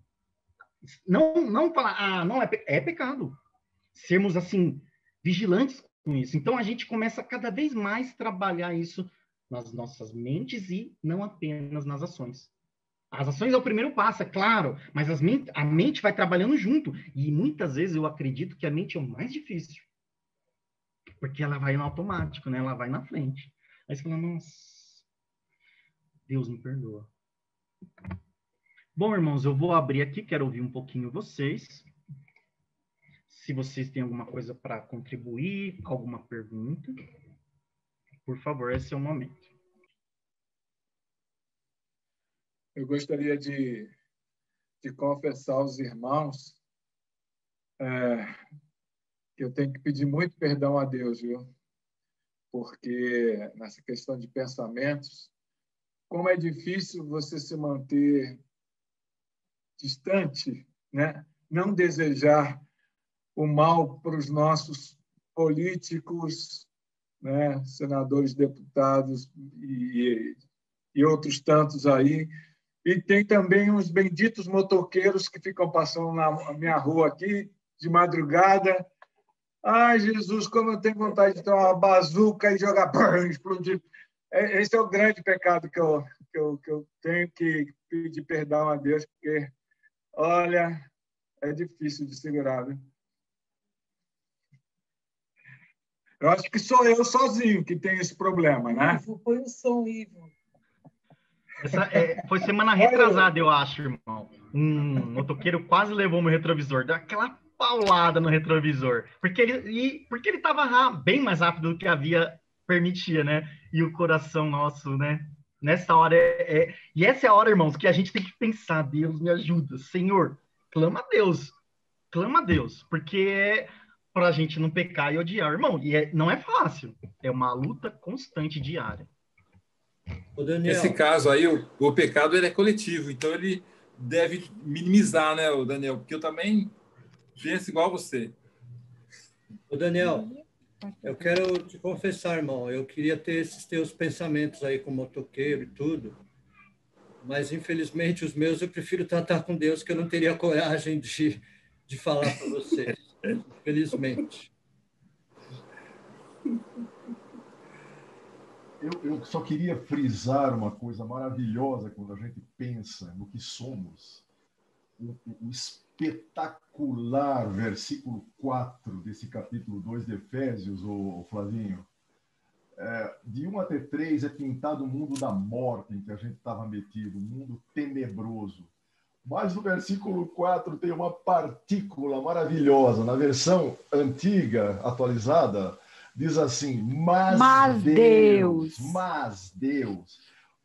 Não falar, não, é pecado. Sermos, assim, vigilantes com isso. Então, a gente começa a cada vez mais trabalhar isso nas nossas mentes e não apenas nas ações. As ações é o primeiro passo, é claro, mas a mente vai trabalhando junto. E muitas vezes eu acredito que a mente é o mais difícil, porque ela vai no automático, né? Ela vai na frente. Aí você fala, nossa, Deus me perdoa. Bom, irmãos, eu vou abrir aqui, quero ouvir um pouquinho vocês. Se vocês têm alguma coisa para contribuir, alguma pergunta, por favor, esse é o momento. Eu gostaria de confessar aos irmãos que eu tenho que pedir muito perdão a Deus, viu? Porque nessa questão de pensamentos, como é difícil você se manter distante, né? Não desejar o mal para os nossos políticos, né? Senadores, deputados e outros tantos aí. E tem também uns benditos motoqueiros que ficam passando na minha rua aqui de madrugada. Ai, Jesus, como eu tenho vontade de ter uma bazuca e jogar, explodir. Esse é o grande pecado que eu tenho que pedir perdão a Deus, porque, olha, é difícil de segurar, né? Eu acho que sou eu sozinho que tenho esse problema, né? Ivo, põe o som, Ivo. Foi semana retrasada, eu acho, irmão. Um motoqueiro quase levou meu retrovisor, deu aquela paulada no retrovisor, porque ele estava bem mais rápido do que a via permitia, né? E o coração nosso, né? Nessa hora e essa é a hora, irmãos, que a gente tem que pensar, Deus me ajuda, Senhor, clama a Deus, porque é para a gente não pecar e odiar, irmão. E não é fácil, é uma luta constante diária. Nesse caso aí, o pecado ele é coletivo, então ele deve minimizar, né, o Daniel? Porque eu também penso igual a você. Ô, Daniel, eu quero te confessar, irmão, eu queria ter esses teus pensamentos aí com motoqueiro e tudo, mas infelizmente os meus eu prefiro tratar com Deus, que eu não teria coragem de falar para vocês, infelizmente. Eu só queria frisar uma coisa maravilhosa quando a gente pensa no que somos. O espetacular versículo 4 desse capítulo 2 de Efésios, o Flavinho. De 1 até 3 é pintado o mundo da morte em que a gente estava metido, um mundo tenebroso. Mas no versículo 4 tem uma partícula maravilhosa. Na versão antiga, atualizada, diz assim, mas Deus,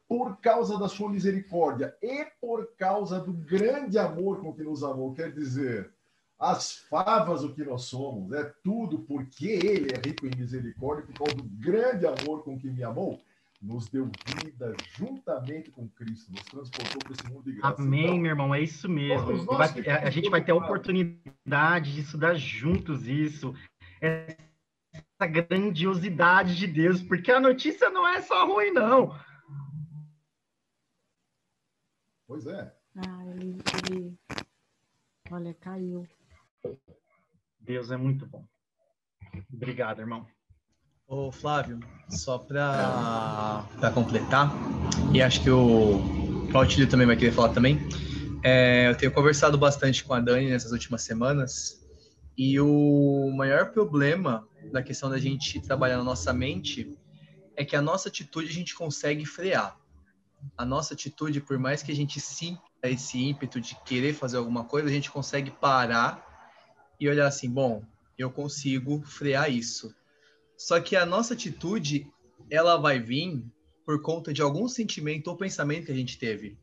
por causa da sua misericórdia e por causa do grande amor com que nos amou, quer dizer, as favas o que nós somos, é tudo porque Ele é rico em misericórdia, por causa do grande amor com que me amou, nos deu vida juntamente com Cristo, nos transportou para esse mundo de graça. Amém, então, meu irmão, é isso mesmo. A gente vai ter a oportunidade de estudar juntos isso, essa grandiosidade de Deus, porque a notícia não é só ruim, não. Pois é. Olha, caiu. Deus é muito bom. Obrigado, irmão. Ô, Flávio, só para completar, e acho que o Claudio também vai querer falar também, eu tenho conversado bastante com a Dani nessas últimas semanas, e o maior problema da questão da gente trabalhar na nossa mente é que a nossa atitude a gente consegue frear. A nossa atitude, por mais que a gente sinta esse ímpeto de querer fazer alguma coisa, a gente consegue parar e olhar assim, bom, eu consigo frear isso. Só que a nossa atitude, ela vai vir por conta de algum sentimento ou pensamento que a gente teve.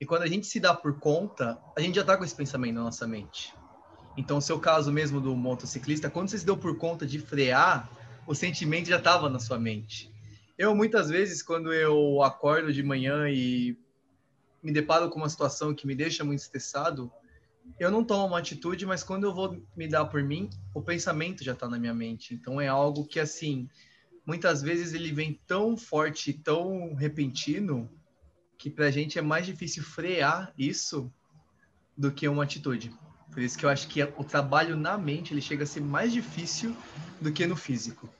E quando a gente se dá por conta, a gente já está com esse pensamento na nossa mente. Então, o seu caso mesmo do motociclista, quando você se deu por conta de frear, o sentimento já estava na sua mente. Eu, muitas vezes, quando eu acordo de manhã e me deparo com uma situação que me deixa muito estressado, eu não tomo uma atitude, mas quando eu vou me dar por mim, o pensamento já está na minha mente. Então, é algo que, assim, muitas vezes ele vem tão forte, tão repentino, que para a gente é mais difícil frear isso do que uma atitude. Por isso que eu acho que o trabalho na mente ele chega a ser mais difícil do que no físico.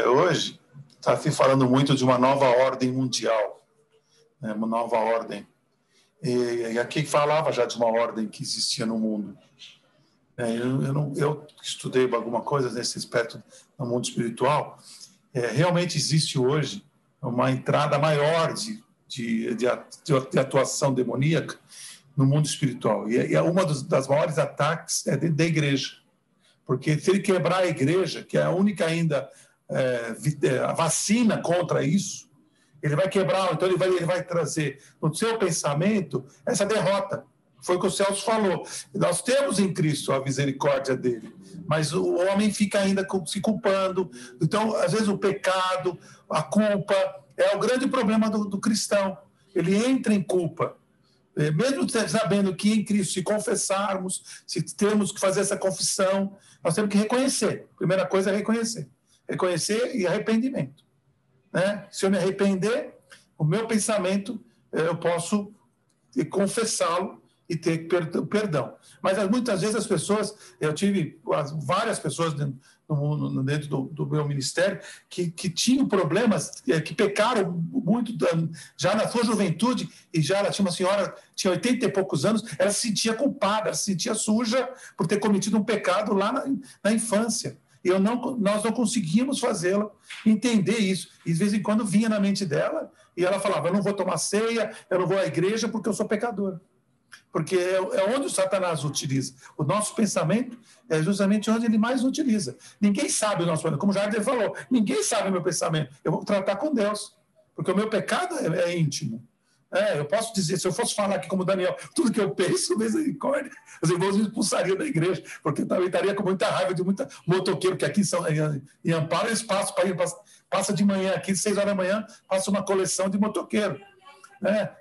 Hoje está se falando muito de uma nova ordem mundial. né? Uma nova ordem. E aqui falava já de uma ordem que existia no mundo. Eu estudei alguma coisa nesse aspecto no mundo espiritual. Realmente existe hoje uma entrada maior de atuação demoníaca no mundo espiritual. E uma das maiores ataques é da igreja. Porque se ele quebrar a igreja, que é a única ainda a vacina contra isso, ele vai quebrar, então ele vai trazer no seu pensamento essa derrota. Foi o que o Celso falou. Nós temos em Cristo a misericórdia dele, mas o homem fica ainda se culpando. Então, às vezes, o pecado, a culpa, é o grande problema do cristão. Ele entra em culpa. Mesmo sabendo que em Cristo, se confessarmos, se temos que fazer essa confissão, nós temos que reconhecer. A primeira coisa é reconhecer. Reconhecer e arrependimento. Né? Se eu me arrepender, o meu pensamento, eu posso confessá-lo e ter perdão. Mas muitas vezes as pessoas, eu tive várias pessoas dentro do meu ministério que tinham problemas, que pecaram muito já na sua juventude, e já ela tinha uma senhora, tinha 80 e poucos anos, ela se sentia culpada, ela se sentia suja por ter cometido um pecado lá na infância. E nós não conseguimos fazê-la entender isso. E de vez em quando vinha na mente dela, e ela falava, eu não vou tomar ceia, eu não vou à igreja porque eu sou pecadora. Porque é onde o Satanás utiliza. O nosso pensamento é justamente onde ele mais utiliza. Ninguém sabe o nosso pensamento. Como o Jardim falou, ninguém sabe o meu pensamento. Eu vou tratar com Deus, porque o meu pecado é íntimo. Eu posso dizer, se eu fosse falar aqui como Daniel, tudo que eu penso, misericórdia, os irmãos me expulsariam da igreja, porque eu também estaria com muita raiva de muita motoqueiro, que aqui em Amparo eles passa de manhã, aqui 6 horas da manhã, passa uma coleção de motoqueiro.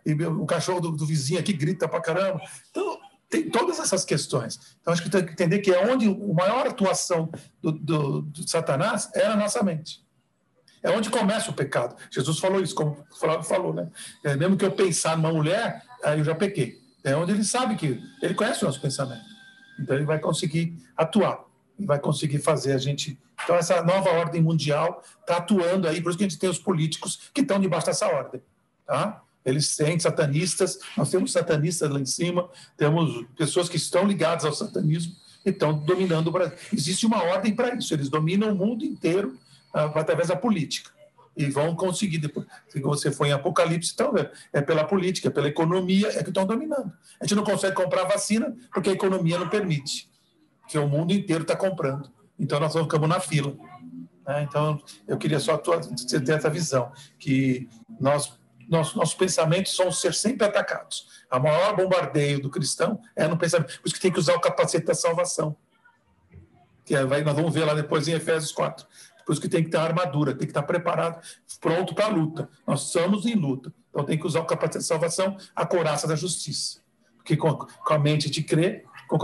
E o cachorro do vizinho aqui grita pra caramba. Então, tem todas essas questões. Então, acho que tem que entender que é onde a maior atuação do Satanás é na nossa mente. É onde começa o pecado. Jesus falou isso, como o Flávio falou, né? Mesmo que eu pensar numa mulher, aí eu já pequei. É onde ele sabe que ele conhece o nosso pensamento. Então, ele vai conseguir atuar. Ele vai conseguir fazer a gente... Então, essa nova ordem mundial está atuando aí, por isso que a gente tem os políticos que estão debaixo dessa ordem. Tá? Eles têm satanistas, nós temos satanistas lá em cima, temos pessoas que estão ligadas ao satanismo e estão dominando o Brasil. Existe uma ordem para isso, eles dominam o mundo inteiro através da política. E vão conseguir, depois, se você for em Apocalipse, então, é pela política, pela economia, é que estão dominando. A gente não consegue comprar vacina porque a economia não permite, porque o mundo inteiro está comprando. Então, nós ficamos na fila. Então, eu queria só ter essa visão, que nossos pensamentos vão ser sempre atacados. O maior bombardeio do cristão é no pensamento. Por isso que tem que usar o capacete da salvação. Nós vamos ver lá depois em Efésios 4. Por isso que tem que ter a armadura, tem que estar preparado, pronto para a luta. Nós estamos em luta. Então tem que usar o capacete da salvação, a couraça da justiça. Porque com a mente te crê, com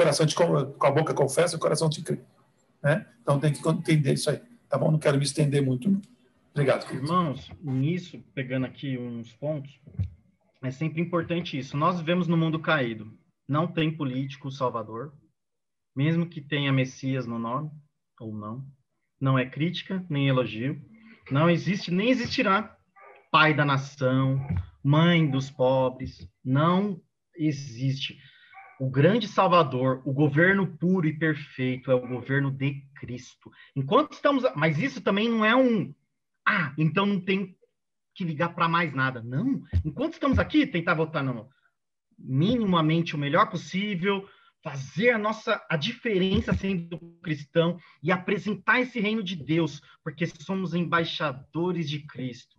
a boca confessa, o coração te crê. Né? Então tem que entender isso aí. Tá bom? Não quero me estender muito, não. Obrigado, querido. Irmãos, nisso, pegando aqui uns pontos, é sempre importante isso. Nós vivemos no mundo caído. Não tem político salvador, mesmo que tenha Messias no nome, ou não. Não é crítica, nem elogio. Não existe, nem existirá pai da nação, mãe dos pobres. Não existe. O grande salvador, o governo puro e perfeito é o governo de Cristo. Enquanto estamos... Mas isso também não é então não tem que ligar para mais nada. Não. Enquanto estamos aqui, tentar votar minimamente o melhor possível, fazer a diferença sendo cristão e apresentar esse reino de Deus, porque somos embaixadores de Cristo.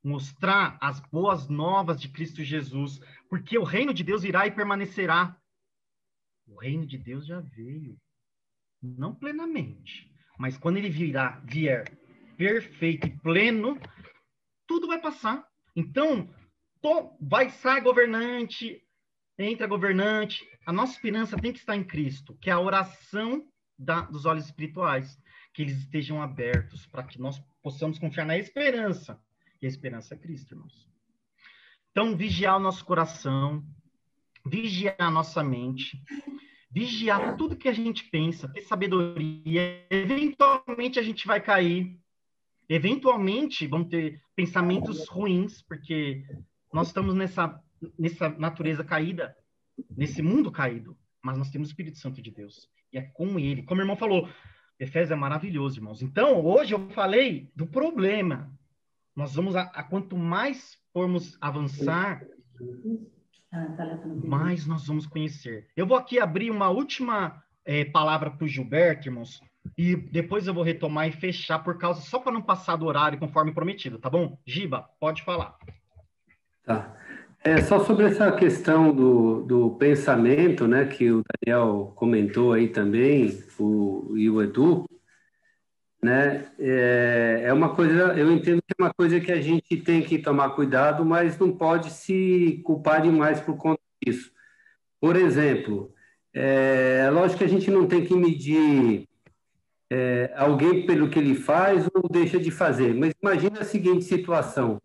Mostrar as boas novas de Cristo Jesus, porque o reino de Deus irá e permanecerá. O reino de Deus já veio, não plenamente, mas quando ele vier perfeito e pleno, tudo vai passar. Então, sai governante, entra governante. A nossa esperança tem que estar em Cristo, que é a oração dos olhos espirituais, que eles estejam abertos para que nós possamos confiar na esperança. E a esperança é Cristo, irmãos. Então, vigiar o nosso coração, vigiar a nossa mente, vigiar tudo que a gente pensa, ter sabedoria. Eventualmente a gente vai cair. Eventualmente vão ter pensamentos ruins, porque nós estamos nessa natureza caída, nesse mundo caído, mas nós temos o Espírito Santo de Deus. E é com ele. Como o irmão falou, Efésios é maravilhoso, irmãos. Então, hoje eu falei do problema. Nós vamos, quanto mais formos avançar, mais nós vamos conhecer. Eu vou aqui abrir uma última palavra para o Gilberto, irmãos, e depois eu vou retomar e fechar só para não passar do horário conforme prometido, tá bom? Giba, pode falar. Tá. Só sobre essa questão do pensamento, né, que o Daniel comentou aí também, e o Edu, né, é uma coisa, eu entendo que é uma coisa que a gente tem que tomar cuidado, mas não pode se culpar demais por conta disso. Por exemplo, lógico que a gente não tem que medir alguém pelo que ele faz ou deixa de fazer, mas imagina a seguinte situação: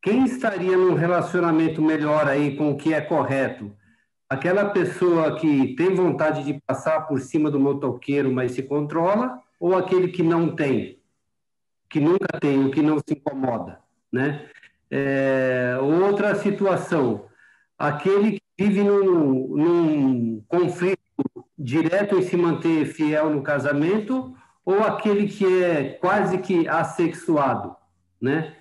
quem estaria num relacionamento melhor aí com o que é correto? Aquela pessoa que tem vontade de passar por cima do motoqueiro, mas se controla, ou aquele que não tem, que nunca tem, o que não se incomoda, né? Outra situação, aquele que vive num conflito direto em se manter fiel no casamento, ou aquele que é quase que assexuado, né?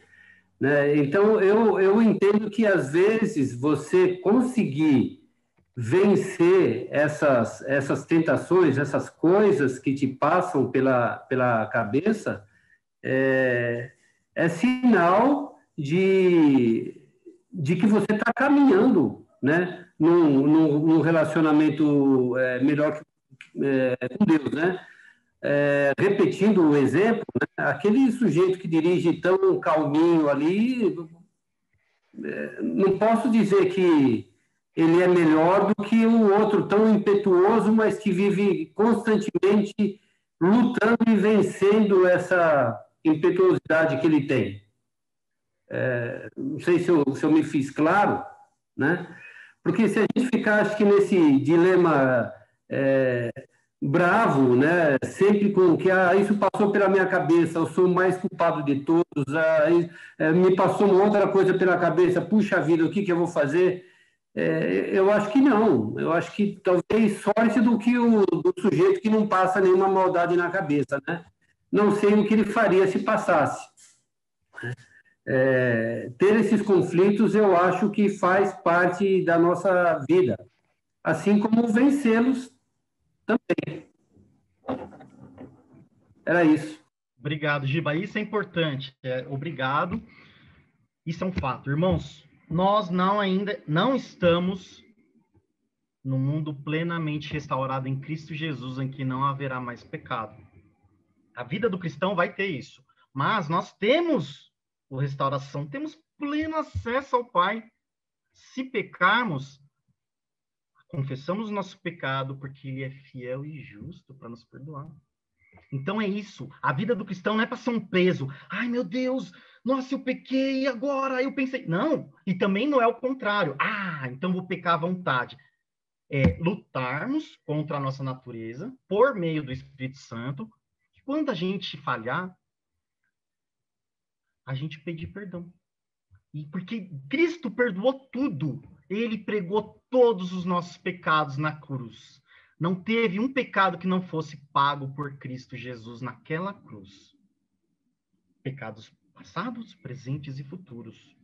Então, eu entendo que, às vezes, você conseguir vencer essas tentações, essas coisas que te passam pela cabeça, é sinal de que você está caminhando, né, num relacionamento melhor com Deus, né? Repetindo o exemplo, né, aquele sujeito que dirige tão calminho ali, não posso dizer que ele é melhor do que o outro tão impetuoso, mas que vive constantemente lutando e vencendo essa impetuosidade que ele tem. Não sei se eu me fiz claro, né? Porque se a gente ficar, acho que nesse dilema bravo, né? Sempre com que isso passou pela minha cabeça, eu sou o mais culpado de todos, me passou uma outra coisa pela cabeça, puxa vida, o que eu vou fazer? Eu acho que não, eu acho que talvez sorte do sujeito que não passa nenhuma maldade na cabeça, né? Não sei o que ele faria se passasse. Ter esses conflitos eu acho que faz parte da nossa vida, assim como vencê-los também. Era isso. Obrigado, Giba. Isso é importante. Obrigado. Isso é um fato. Irmãos, nós ainda não estamos no mundo plenamente restaurado em Cristo Jesus, em que não haverá mais pecado. A vida do cristão vai ter isso. Mas nós temos restauração, temos pleno acesso ao Pai. Se pecarmos, confessamos o nosso pecado, porque Ele é fiel e justo para nos perdoar. Então é isso. A vida do cristão não é para ser um peso. Ai, meu Deus, nossa, eu pequei agora, eu pensei. Não, e também não é o contrário. Então vou pecar à vontade. Lutarmos contra a nossa natureza por meio do Espírito Santo. Quando a gente falhar, a gente pedir perdão. E porque Cristo perdoou tudo. Ele pregou todos os nossos pecados na cruz. Não teve um pecado que não fosse pago por Cristo Jesus naquela cruz. Pecados passados, presentes e futuros.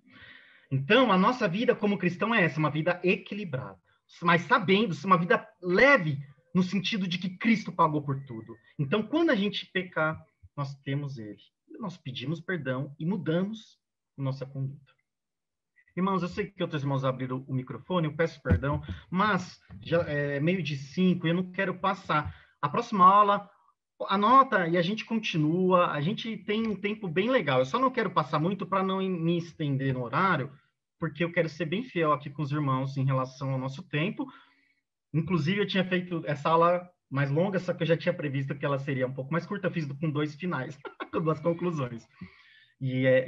Então, a nossa vida como cristão é essa, uma vida equilibrada. Mas sabendo, uma vida leve, no sentido de que Cristo pagou por tudo. Então, quando a gente pecar, nós temos Ele. Nós pedimos perdão e mudamos nossa conduta. Irmãos, eu sei que outros irmãos abriram o microfone, eu peço perdão, mas já é 12:05 e eu não quero passar. A próxima aula, anota e a gente continua, a gente tem um tempo bem legal. Eu só não quero passar muito para não me estender no horário, porque eu quero ser bem fiel aqui com os irmãos em relação ao nosso tempo. Inclusive, eu tinha feito essa aula mais longa, só que eu já tinha previsto que ela seria um pouco mais curta, eu fiz com 2 finais, com 2 conclusões.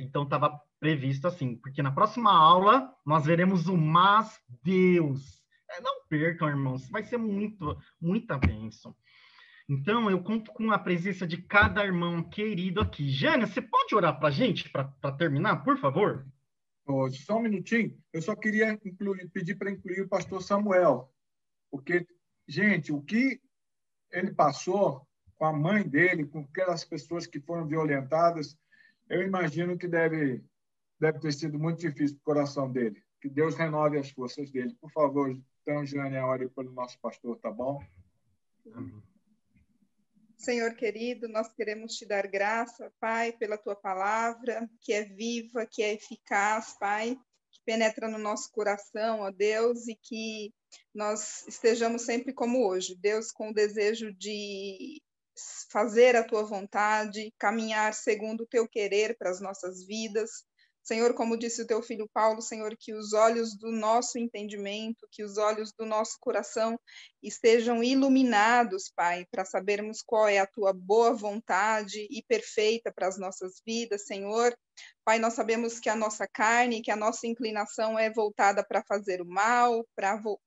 Então, estava previsto assim, porque na próxima aula nós veremos o Mas Deus. Não percam, irmãos, vai ser muita bênção. Então, eu conto com a presença de cada irmão querido aqui. Jânia, você pode orar para a gente, para terminar, por favor? Só um minutinho, eu só queria pedir para incluir o pastor Samuel, porque, gente, o que ele passou com a mãe dele, com aquelas pessoas que foram violentadas, eu imagino que deve ter sido muito difícil para o coração dele. Que Deus renove as forças dele. Por favor, então, Jânia, ore pelo nosso pastor, tá bom? Amém. Senhor querido, nós queremos te dar graça, Pai, pela tua palavra, que é viva, que é eficaz, Pai, que penetra no nosso coração, ó Deus, e que nós estejamos sempre como hoje, Deus, com o desejo de fazer a tua vontade, caminhar segundo o teu querer para as nossas vidas. Senhor, como disse o teu filho Paulo, Senhor, que os olhos do nosso entendimento, que os olhos do nosso coração estejam iluminados, Pai, para sabermos qual é a tua boa vontade e perfeita para as nossas vidas, Senhor. Pai, nós sabemos que a nossa carne, que a nossa inclinação é voltada para fazer o mal,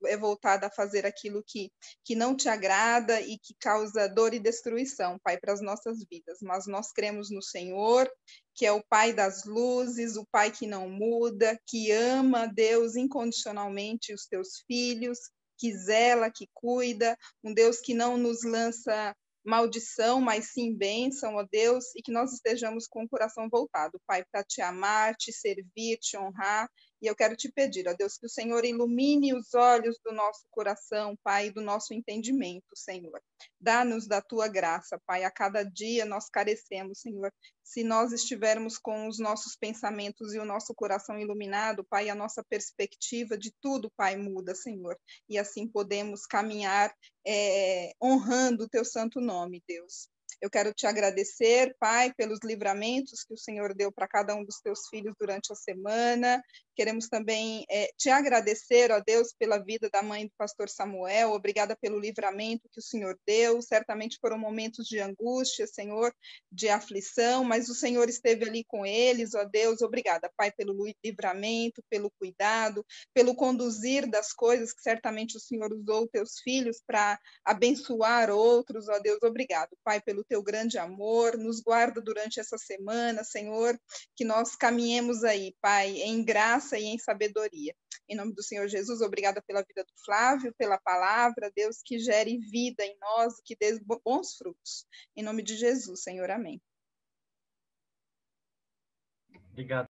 é voltada a fazer aquilo que não te agrada e que causa dor e destruição, Pai, para as nossas vidas. Mas nós cremos no Senhor, que é o Pai das luzes, o Pai que não muda, que ama, Deus, incondicionalmente os teus filhos, que zela, que cuida, um Deus que não nos lança maldição, mas sim bênção, ó Deus, e que nós estejamos com o coração voltado, Pai, para te amar, te servir, te honrar. E eu quero te pedir, ó Deus, que o Senhor ilumine os olhos do nosso coração, Pai, do nosso entendimento, Senhor. Dá-nos da tua graça, Pai. A cada dia nós carecemos, Senhor. Se nós estivermos com os nossos pensamentos e o nosso coração iluminado, Pai, a nossa perspectiva de tudo, Pai, muda, Senhor. E assim podemos caminhar honrando o teu santo nome, Deus. Eu quero te agradecer, Pai, pelos livramentos que o Senhor deu para cada um dos teus filhos durante a semana. Queremos também te agradecer, ó Deus, pela vida da mãe do pastor Samuel. Obrigada pelo livramento que o Senhor deu. Certamente foram momentos de angústia, Senhor, de aflição, mas o Senhor esteve ali com eles, ó Deus. Obrigada, Pai, pelo livramento, pelo cuidado, pelo conduzir das coisas que certamente o Senhor usou teus filhos para abençoar outros, ó Deus. Obrigado, Pai, pelo teu grande amor. Nos guarda durante essa semana, Senhor, que nós caminhemos aí, Pai, em graça e em sabedoria. Em nome do Senhor Jesus, obrigada pela vida do Flávio, pela palavra, Deus, que gere vida em nós, que dê bons frutos. Em nome de Jesus, Senhor, amém. Obrigado.